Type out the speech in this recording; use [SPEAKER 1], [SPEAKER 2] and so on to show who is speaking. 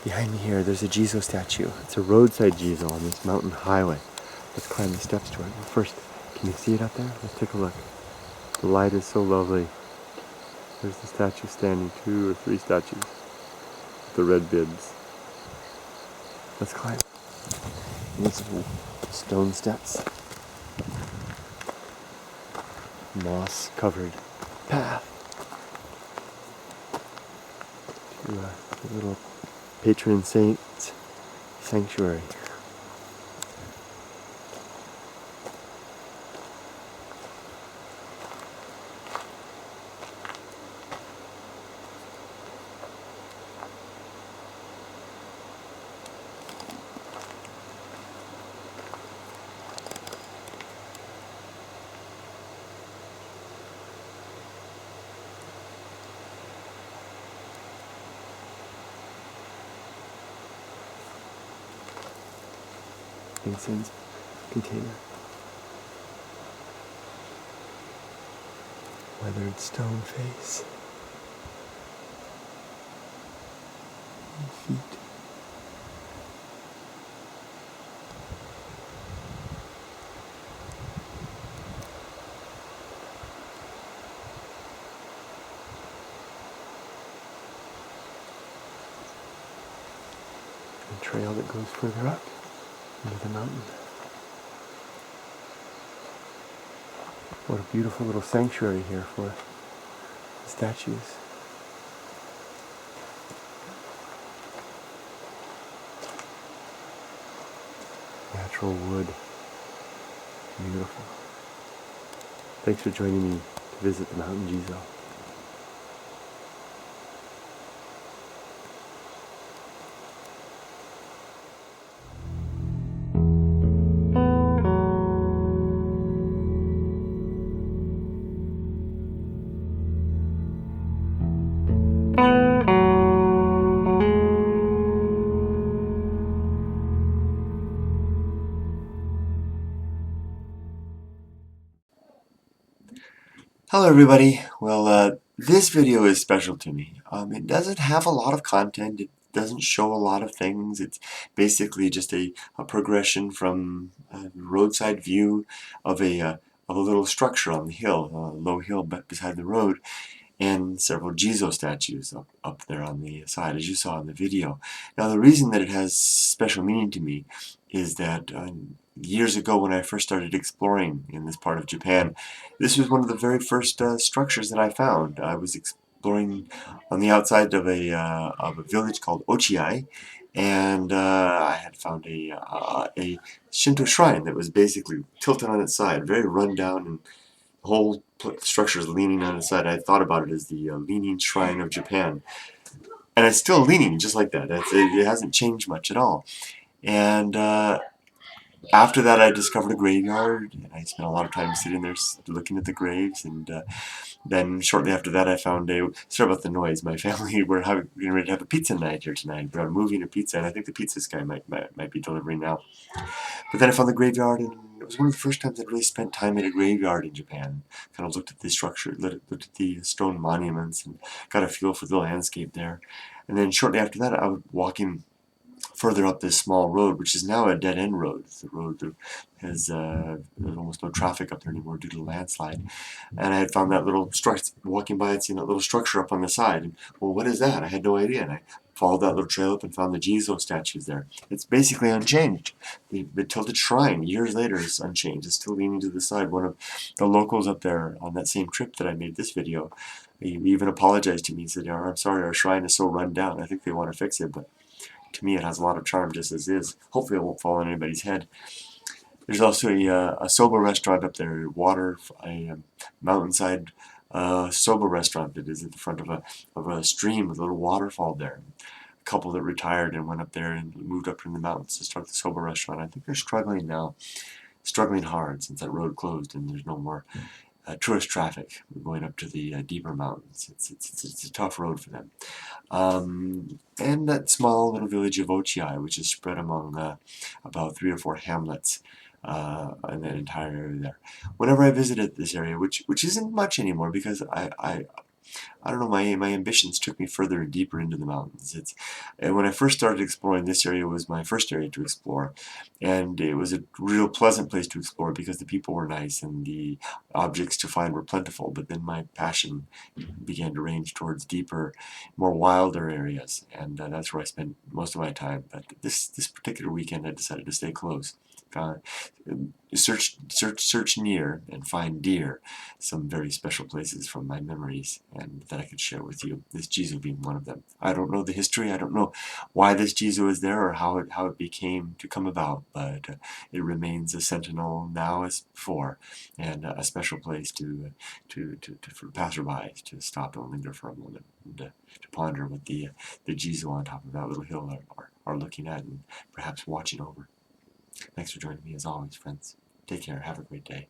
[SPEAKER 1] Behind me here, there's a Jizo statue. It's a roadside Jizo on this mountain highway. Let's climb the steps to it. Well, first, can you see it up there? Let's take a look. The light is so lovely. There's the statue standing, 2 or 3 statues with the red bibs. Let's climb. These stone steps. Moss-covered path to a little patron saint's sanctuary. Incense container. Weathered stone face. Feet. A trail that goes further up into the mountain. What a beautiful little sanctuary here for the statues. Natural wood. Beautiful. Thanks for joining me to visit the Mountain Jizo. Hello everybody. Well, this video is special to me. It doesn't have a lot of content. It doesn't show a lot of things. It's basically just a progression from a roadside view of a little structure on the hill, a low hill beside the road, and several Jizo statues up there on the side, as you saw in the video. Now, the reason that it has special meaning to me is that years ago, when I first started exploring in this part of Japan, this was one of the very first structures that I found. I was exploring on the outside of a village called Ochiai, and I had found a Shinto shrine that was basically tilted on its side, very run down, and the whole structure is leaning on its side. I thought about it as the leaning shrine of Japan, and it's still leaning just like that. It hasn't changed much at all. And after that, I discovered a graveyard, and I spent a lot of time sitting there looking at the graves. And then shortly after that, I found sorry about the noise. My family were getting ready to have a pizza night here tonight. We brought a movie and a pizza, and I think the pizza guy might be delivering now. But then I found the graveyard, and it was one of the first times I'd really spent time at a graveyard in Japan. Kind of looked at the structure, looked at the stone monuments, and got a feel for the landscape there. And then shortly after that, I was walking further up this small road, which is now a dead-end road. It's a road that has there's almost no traffic up there anymore due to the landslide. And I had found that little structure, walking by and seeing that little structure up on the side. And, well, what is that? I had no idea. And I followed that little trail up and found the Jizo statues there. It's basically unchanged. The tilted shrine, years later, is unchanged. It's still leaning to the side. One of the locals up there on that same trip that I made this video, he even apologized to me and said, I'm sorry, our shrine is so run down. I think they want to fix it, but to me, it has a lot of charm just as is. Hopefully, it won't fall on anybody's head. There's also a soba restaurant up there, a mountainside soba restaurant that is at the front of a stream with a little waterfall there. A couple that retired and went up there and moved up in the mountains to start the soba restaurant. I think they're struggling now, struggling hard since that road closed and there's no more tourist traffic going up to the deeper mountains. It's a tough road for them. And that small little village of Ochiai, which is spread among about 3 or 4 hamlets in that entire area there. Whenever I visited this area, which isn't much anymore because I I don't know, my ambitions took me further and deeper into the mountains. And when I first started exploring, this area was my first area to explore, and it was a real pleasant place to explore because the people were nice and the objects to find were plentiful. But then my passion began to range towards deeper, more wilder areas, and that's where I spent most of my time. But this particular weekend, I decided to stay close. Found, search near and find dear some very special places from my memories and that I could share with you, this Jizo being one of them. I don't know the history, I don't know why this Jizo is there or how it became to come about, but it remains a sentinel now as before, and a special place for passerbys to stop and linger for a moment and to ponder what the Jizo on top of that little hill are looking at and perhaps watching over. Thanks for joining me as always, friends. Take care. Have a great day.